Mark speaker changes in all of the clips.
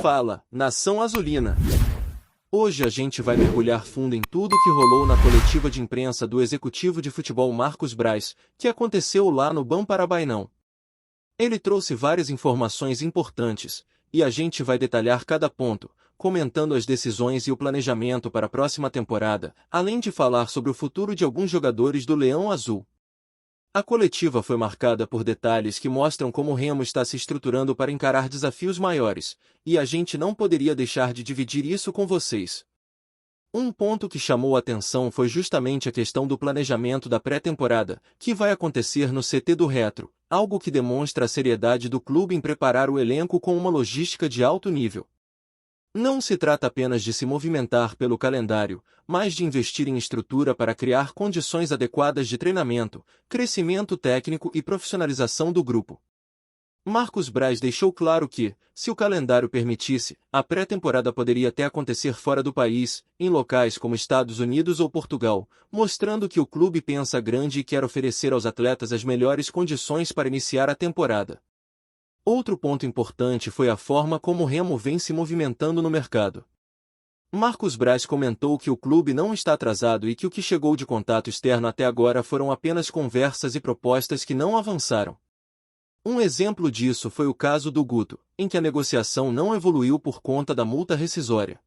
Speaker 1: Fala, nação azulina! Hoje a gente vai mergulhar fundo em tudo que rolou na coletiva de imprensa do executivo de futebol Marcos Braz, que aconteceu lá no BAM Parabainão. Ele trouxe várias informações importantes, e a gente vai detalhar cada ponto, comentando as decisões e o planejamento para a próxima temporada, além de falar sobre o futuro de alguns jogadores do Leão Azul. A coletiva foi marcada por detalhes que mostram como o Remo está se estruturando para encarar desafios maiores, e a gente não poderia deixar de dividir isso com vocês. Um ponto que chamou a atenção foi justamente a questão do planejamento da pré-temporada, que vai acontecer no CT do Retro, algo que demonstra a seriedade do clube em preparar o elenco com uma logística de alto nível. Não se trata apenas de se movimentar pelo calendário, mas de investir em estrutura para criar condições adequadas de treinamento, crescimento técnico e profissionalização do grupo. Marcos Braz deixou claro que, se o calendário permitisse, a pré-temporada poderia até acontecer fora do país, em locais como Estados Unidos ou Portugal, mostrando que o clube pensa grande e quer oferecer aos atletas as melhores condições para iniciar a temporada. Outro ponto importante foi a forma como o Remo vem se movimentando no mercado. Marcos Braz comentou que o clube não está atrasado e que o que chegou de contato externo até agora foram apenas conversas e propostas que não avançaram. Um exemplo disso foi o caso do Guto, em que a negociação não evoluiu por conta da multa rescisória.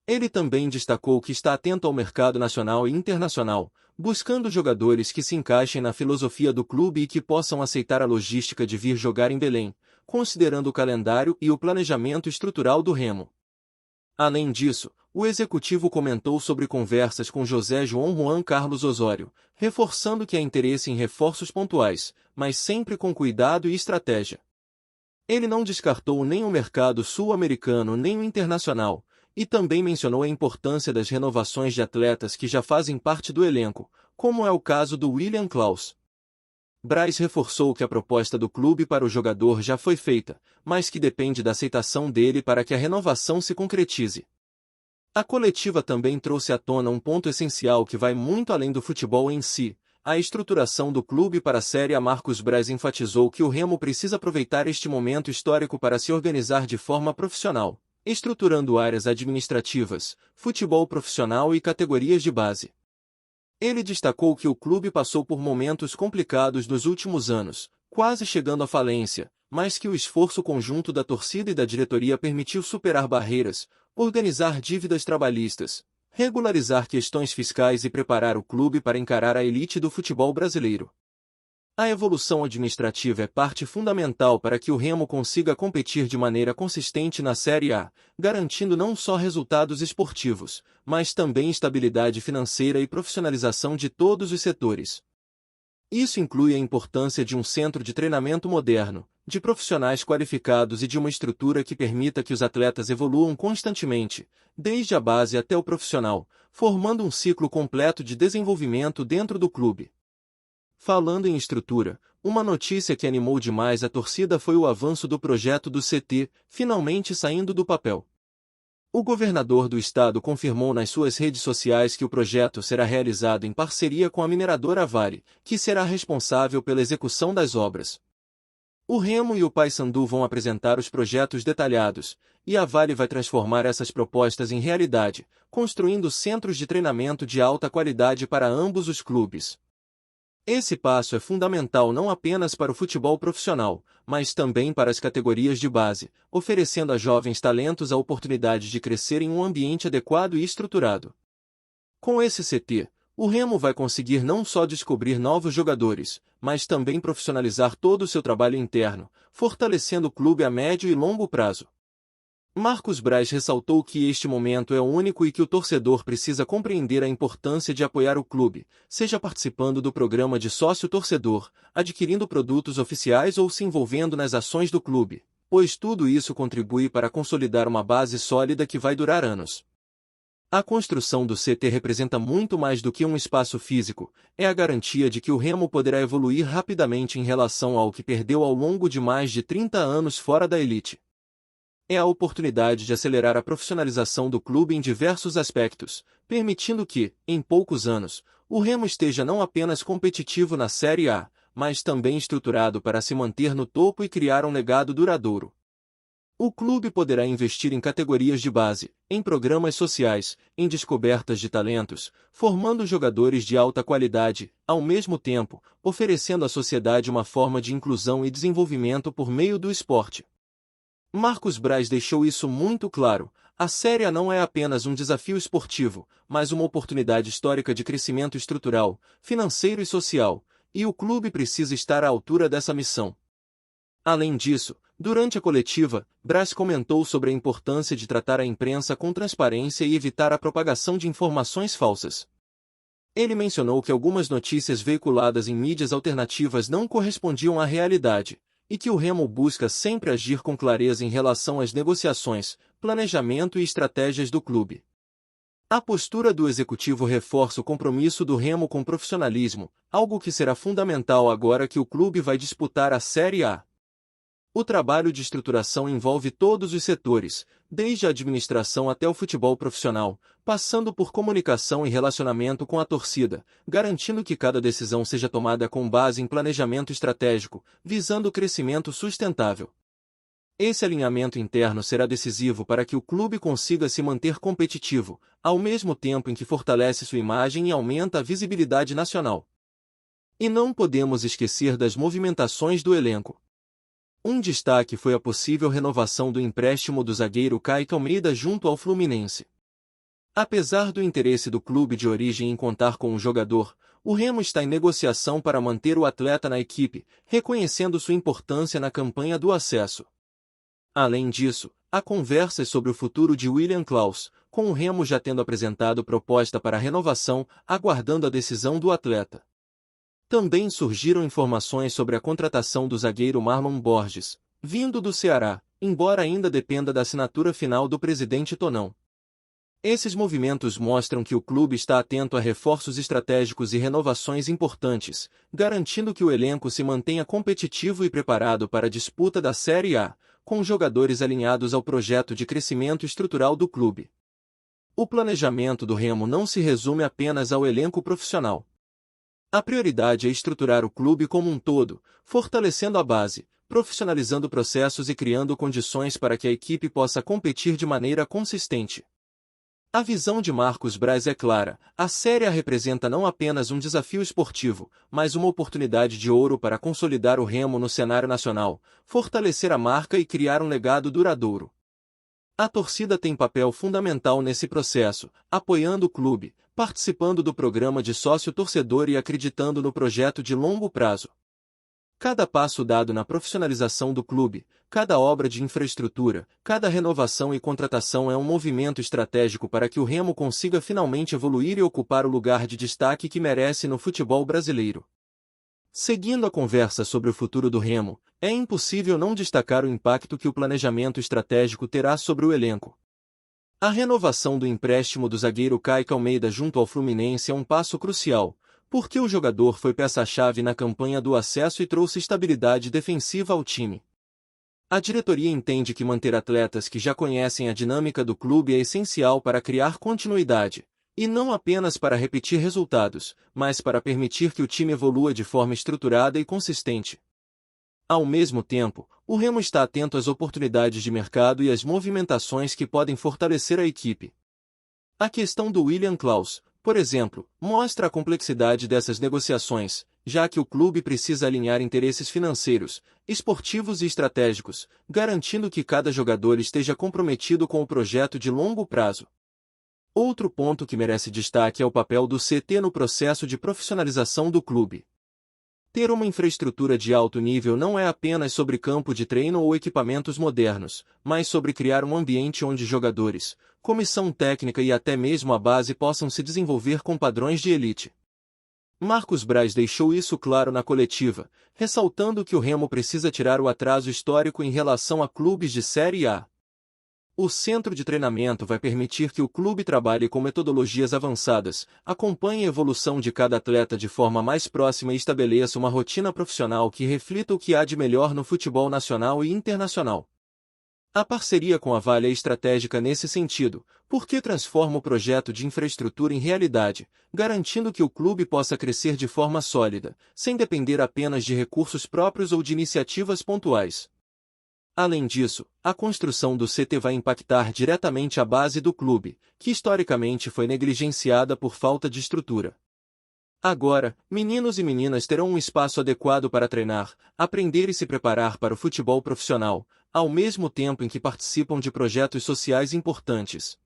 Speaker 1: Ele também destacou que está atento ao mercado nacional e internacional, buscando jogadores que se encaixem na filosofia do clube e que possam aceitar a logística de vir jogar em Belém, considerando o calendário e o planejamento estrutural do Remo. Além disso, o executivo comentou sobre conversas com José João Juan Carlos Osório, reforçando que há interesse em reforços pontuais, mas sempre com cuidado e estratégia. Ele não descartou nem o mercado sul-americano nem o internacional, e também mencionou a importância das renovações de atletas que já fazem parte do elenco, como é o caso do William Klaus. Braz reforçou que a proposta do clube para o jogador já foi feita, mas que depende da aceitação dele para que a renovação se concretize. A coletiva também trouxe à tona um ponto essencial que vai muito além do futebol em si, a estruturação do clube para a Série A. Marcos Braz enfatizou que o Remo precisa aproveitar este momento histórico para se organizar de forma profissional, estruturando áreas administrativas, futebol profissional e categorias de base. Ele destacou que o clube passou por momentos complicados nos últimos anos, quase chegando à falência, mas que o esforço conjunto da torcida e da diretoria permitiu superar barreiras, organizar dívidas trabalhistas, regularizar questões fiscais e preparar o clube para encarar a elite do futebol brasileiro. A evolução administrativa é parte fundamental para que o Remo consiga competir de maneira consistente na Série A, garantindo não só resultados esportivos, mas também estabilidade financeira e profissionalização de todos os setores. Isso inclui a importância de um centro de treinamento moderno, de profissionais qualificados e de uma estrutura que permita que os atletas evoluam constantemente, desde a base até o profissional, formando um ciclo completo de desenvolvimento dentro do clube. Falando em estrutura, uma notícia que animou demais a torcida foi o avanço do projeto do CT, finalmente saindo do papel. O governador do estado confirmou nas suas redes sociais que o projeto será realizado em parceria com a mineradora Vale, que será responsável pela execução das obras. O Remo e o Paysandu vão apresentar os projetos detalhados, e a Vale vai transformar essas propostas em realidade, construindo centros de treinamento de alta qualidade para ambos os clubes. Esse passo é fundamental não apenas para o futebol profissional, mas também para as categorias de base, oferecendo a jovens talentos a oportunidade de crescer em um ambiente adequado e estruturado. Com esse CT, o Remo vai conseguir não só descobrir novos jogadores, mas também profissionalizar todo o seu trabalho interno, fortalecendo o clube a médio e longo prazo. Marcos Braz ressaltou que este momento é único e que o torcedor precisa compreender a importância de apoiar o clube, seja participando do programa de sócio-torcedor, adquirindo produtos oficiais ou se envolvendo nas ações do clube, pois tudo isso contribui para consolidar uma base sólida que vai durar anos. A construção do CT representa muito mais do que um espaço físico, é a garantia de que o Remo poderá evoluir rapidamente em relação ao que perdeu ao longo de mais de 30 anos fora da elite. É a oportunidade de acelerar a profissionalização do clube em diversos aspectos, permitindo que, em poucos anos, o Remo esteja não apenas competitivo na Série A, mas também estruturado para se manter no topo e criar um legado duradouro. O clube poderá investir em categorias de base, em programas sociais, em descobertas de talentos, formando jogadores de alta qualidade, ao mesmo tempo, oferecendo à sociedade uma forma de inclusão e desenvolvimento por meio do esporte. Marcos Braz deixou isso muito claro. A Série A não é apenas um desafio esportivo, mas uma oportunidade histórica de crescimento estrutural, financeiro e social, e o clube precisa estar à altura dessa missão. Além disso, durante a coletiva, Braz comentou sobre a importância de tratar a imprensa com transparência e evitar a propagação de informações falsas. Ele mencionou que algumas notícias veiculadas em mídias alternativas não correspondiam à realidade, e que o Remo busca sempre agir com clareza em relação às negociações, planejamento e estratégias do clube. A postura do executivo reforça o compromisso do Remo com profissionalismo, algo que será fundamental agora que o clube vai disputar a Série A. O trabalho de estruturação envolve todos os setores, desde a administração até o futebol profissional, passando por comunicação e relacionamento com a torcida, garantindo que cada decisão seja tomada com base em planejamento estratégico, visando o crescimento sustentável. Esse alinhamento interno será decisivo para que o clube consiga se manter competitivo, ao mesmo tempo em que fortalece sua imagem e aumenta a visibilidade nacional. E não podemos esquecer das movimentações do elenco. Um destaque foi a possível renovação do empréstimo do zagueiro Kaique Almeida junto ao Fluminense. Apesar do interesse do clube de origem em contar com o jogador, o Remo está em negociação para manter o atleta na equipe, reconhecendo sua importância na campanha do acesso. Além disso, há conversas sobre o futuro de William Klaus, com o Remo já tendo apresentado proposta para renovação, aguardando a decisão do atleta. Também surgiram informações sobre a contratação do zagueiro Marlon Borges, vindo do Ceará, embora ainda dependa da assinatura final do presidente Tonão. Esses movimentos mostram que o clube está atento a reforços estratégicos e renovações importantes, garantindo que o elenco se mantenha competitivo e preparado para a disputa da Série A, com jogadores alinhados ao projeto de crescimento estrutural do clube. O planejamento do Remo não se resume apenas ao elenco profissional. A prioridade é estruturar o clube como um todo, fortalecendo a base, profissionalizando processos e criando condições para que a equipe possa competir de maneira consistente. A visão de Marcos Braz é clara: a Série A representa não apenas um desafio esportivo, mas uma oportunidade de ouro para consolidar o Remo no cenário nacional, fortalecer a marca e criar um legado duradouro. A torcida tem papel fundamental nesse processo, apoiando o clube, participando do programa de sócio-torcedor e acreditando no projeto de longo prazo. Cada passo dado na profissionalização do clube, cada obra de infraestrutura, cada renovação e contratação é um movimento estratégico para que o Remo consiga finalmente evoluir e ocupar o lugar de destaque que merece no futebol brasileiro. Seguindo a conversa sobre o futuro do Remo, é impossível não destacar o impacto que o planejamento estratégico terá sobre o elenco. A renovação do empréstimo do zagueiro Kaique Almeida junto ao Fluminense é um passo crucial, porque o jogador foi peça-chave na campanha do acesso e trouxe estabilidade defensiva ao time. A diretoria entende que manter atletas que já conhecem a dinâmica do clube é essencial para criar continuidade, e não apenas para repetir resultados, mas para permitir que o time evolua de forma estruturada e consistente. Ao mesmo tempo, o Remo está atento às oportunidades de mercado e às movimentações que podem fortalecer a equipe. A questão do William Klaus, por exemplo, mostra a complexidade dessas negociações, já que o clube precisa alinhar interesses financeiros, esportivos e estratégicos, garantindo que cada jogador esteja comprometido com o projeto de longo prazo. Outro ponto que merece destaque é o papel do CT no processo de profissionalização do clube. Ter uma infraestrutura de alto nível não é apenas sobre campo de treino ou equipamentos modernos, mas sobre criar um ambiente onde jogadores, comissão técnica e até mesmo a base possam se desenvolver com padrões de elite. Marcos Braz deixou isso claro na coletiva, ressaltando que o Remo precisa tirar o atraso histórico em relação a clubes de Série A. O centro de treinamento vai permitir que o clube trabalhe com metodologias avançadas, acompanhe a evolução de cada atleta de forma mais próxima e estabeleça uma rotina profissional que reflita o que há de melhor no futebol nacional e internacional. A parceria com a Vale é estratégica nesse sentido, porque transforma o projeto de infraestrutura em realidade, garantindo que o clube possa crescer de forma sólida, sem depender apenas de recursos próprios ou de iniciativas pontuais. Além disso, a construção do CT vai impactar diretamente a base do clube, que historicamente foi negligenciada por falta de estrutura. Agora, meninos e meninas terão um espaço adequado para treinar, aprender e se preparar para o futebol profissional, ao mesmo tempo em que participam de projetos sociais importantes.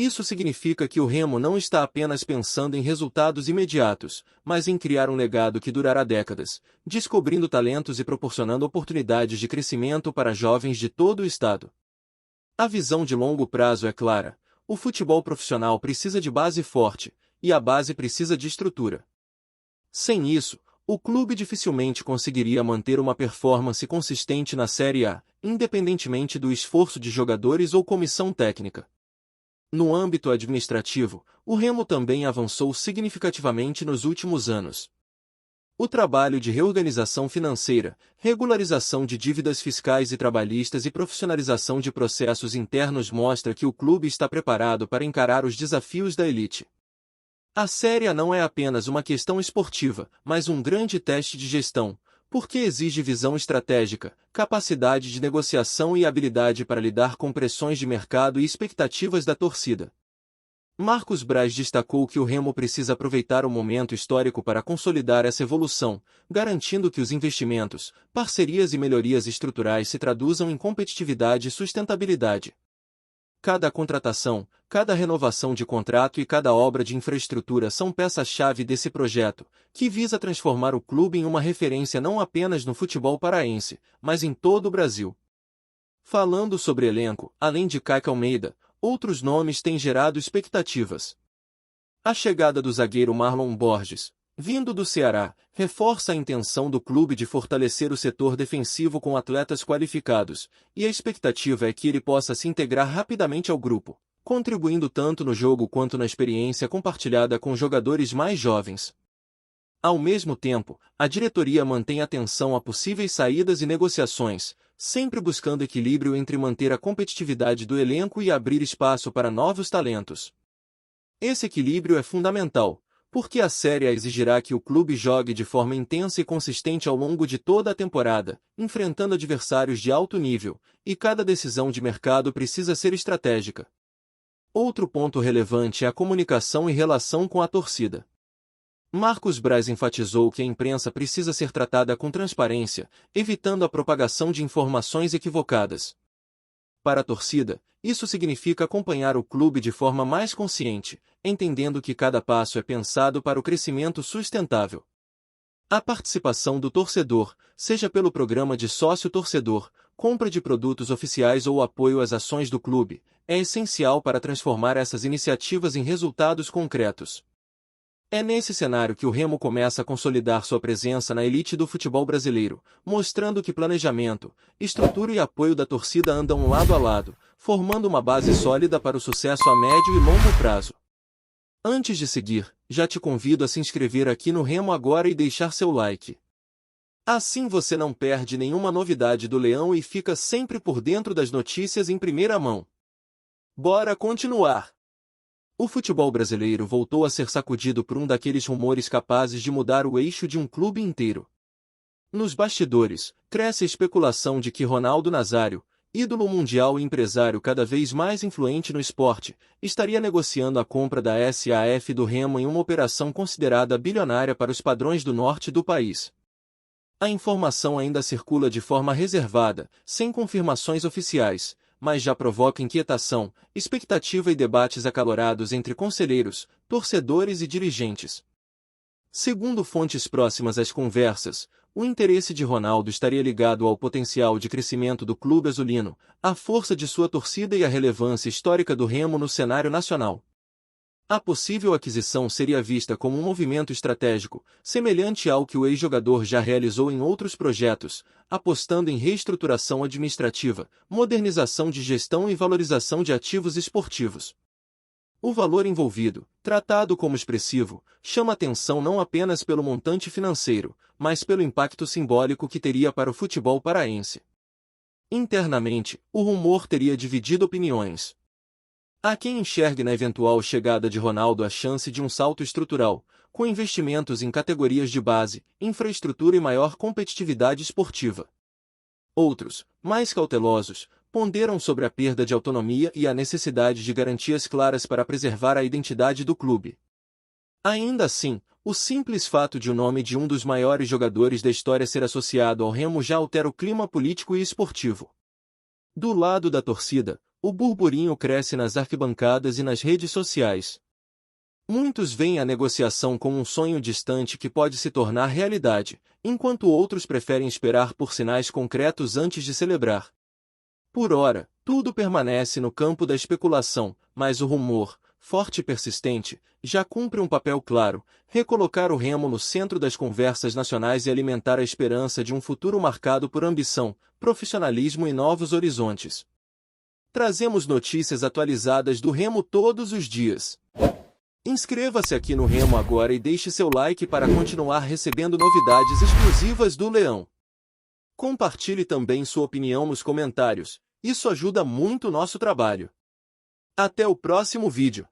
Speaker 1: Isso significa que o Remo não está apenas pensando em resultados imediatos, mas em criar um legado que durará décadas, descobrindo talentos e proporcionando oportunidades de crescimento para jovens de todo o estado. A visão de longo prazo é clara: o futebol profissional precisa de base forte, e a base precisa de estrutura. Sem isso, o clube dificilmente conseguiria manter uma performance consistente na Série A, independentemente do esforço de jogadores ou comissão técnica. No âmbito administrativo, o Remo também avançou significativamente nos últimos anos. O trabalho de reorganização financeira, regularização de dívidas fiscais e trabalhistas e profissionalização de processos internos mostra que o clube está preparado para encarar os desafios da elite. A Série A não é apenas uma questão esportiva, mas um grande teste de gestão, porque exige visão estratégica, capacidade de negociação e habilidade para lidar com pressões de mercado e expectativas da torcida. Marcos Braz destacou que o Remo precisa aproveitar o momento histórico para consolidar essa evolução, garantindo que os investimentos, parcerias e melhorias estruturais se traduzam em competitividade e sustentabilidade. Cada contratação, cada renovação de contrato e cada obra de infraestrutura são peças-chave desse projeto, que visa transformar o clube em uma referência não apenas no futebol paraense, mas em todo o Brasil. Falando sobre elenco, além de Caica Almeida, outros nomes têm gerado expectativas. A chegada do zagueiro Marlon Borges, vindo do Ceará, reforça a intenção do clube de fortalecer o setor defensivo com atletas qualificados, e a expectativa é que ele possa se integrar rapidamente ao grupo, contribuindo tanto no jogo quanto na experiência compartilhada com jogadores mais jovens. Ao mesmo tempo, a diretoria mantém atenção a possíveis saídas e negociações, sempre buscando equilíbrio entre manter a competitividade do elenco e abrir espaço para novos talentos. Esse equilíbrio é fundamental, porque a Série A exigirá que o clube jogue de forma intensa e consistente ao longo de toda a temporada, enfrentando adversários de alto nível, e cada decisão de mercado precisa ser estratégica. Outro ponto relevante é a comunicação e relação com a torcida. Marcos Braz enfatizou que a imprensa precisa ser tratada com transparência, evitando a propagação de informações equivocadas. Para a torcida, isso significa acompanhar o clube de forma mais consciente, entendendo que cada passo é pensado para o crescimento sustentável. A participação do torcedor, seja pelo programa de sócio-torcedor, compra de produtos oficiais ou apoio às ações do clube, é essencial para transformar essas iniciativas em resultados concretos. É nesse cenário que o Remo começa a consolidar sua presença na elite do futebol brasileiro, mostrando que planejamento, estrutura e apoio da torcida andam lado a lado, formando uma base sólida para o sucesso a médio e longo prazo. Antes de seguir, já te convido a se inscrever aqui no Remo agora e deixar seu like. Assim você não perde nenhuma novidade do Leão e fica sempre por dentro das notícias em primeira mão. Bora continuar! O futebol brasileiro voltou a ser sacudido por um daqueles rumores capazes de mudar o eixo de um clube inteiro. Nos bastidores, cresce a especulação de que Ronaldo Nazário, ídolo mundial e empresário cada vez mais influente no esporte, estaria negociando a compra da SAF do Remo em uma operação considerada bilionária para os padrões do norte do país. A informação ainda circula de forma reservada, sem confirmações oficiais, mas já provoca inquietação, expectativa e debates acalorados entre conselheiros, torcedores e dirigentes. Segundo fontes próximas às conversas, o interesse de Ronaldo estaria ligado ao potencial de crescimento do clube azulino, à força de sua torcida e à relevância histórica do Remo no cenário nacional. A possível aquisição seria vista como um movimento estratégico, semelhante ao que o ex-jogador já realizou em outros projetos, apostando em reestruturação administrativa, modernização de gestão e valorização de ativos esportivos. O valor envolvido, tratado como expressivo, chama atenção não apenas pelo montante financeiro, mas pelo impacto simbólico que teria para o futebol paraense. Internamente, o rumor teria dividido opiniões. Há quem enxergue na eventual chegada de Ronaldo a chance de um salto estrutural, com investimentos em categorias de base, infraestrutura e maior competitividade esportiva. Outros, mais cautelosos, ponderam sobre a perda de autonomia e a necessidade de garantias claras para preservar a identidade do clube. Ainda assim, o simples fato de o nome de um dos maiores jogadores da história ser associado ao Remo já altera o clima político e esportivo. Do lado da torcida, o burburinho cresce nas arquibancadas e nas redes sociais. Muitos veem a negociação como um sonho distante que pode se tornar realidade, enquanto outros preferem esperar por sinais concretos antes de celebrar. Por ora, tudo permanece no campo da especulação, mas o rumor, forte e persistente, já cumpre um papel claro: recolocar o Remo no centro das conversas nacionais e alimentar a esperança de um futuro marcado por ambição, profissionalismo e novos horizontes. Trazemos notícias atualizadas do Remo todos os dias. Inscreva-se aqui no Remo agora e deixe seu like para continuar recebendo novidades exclusivas do Leão. Compartilhe também sua opinião nos comentários, isso ajuda muito o nosso trabalho. Até o próximo vídeo.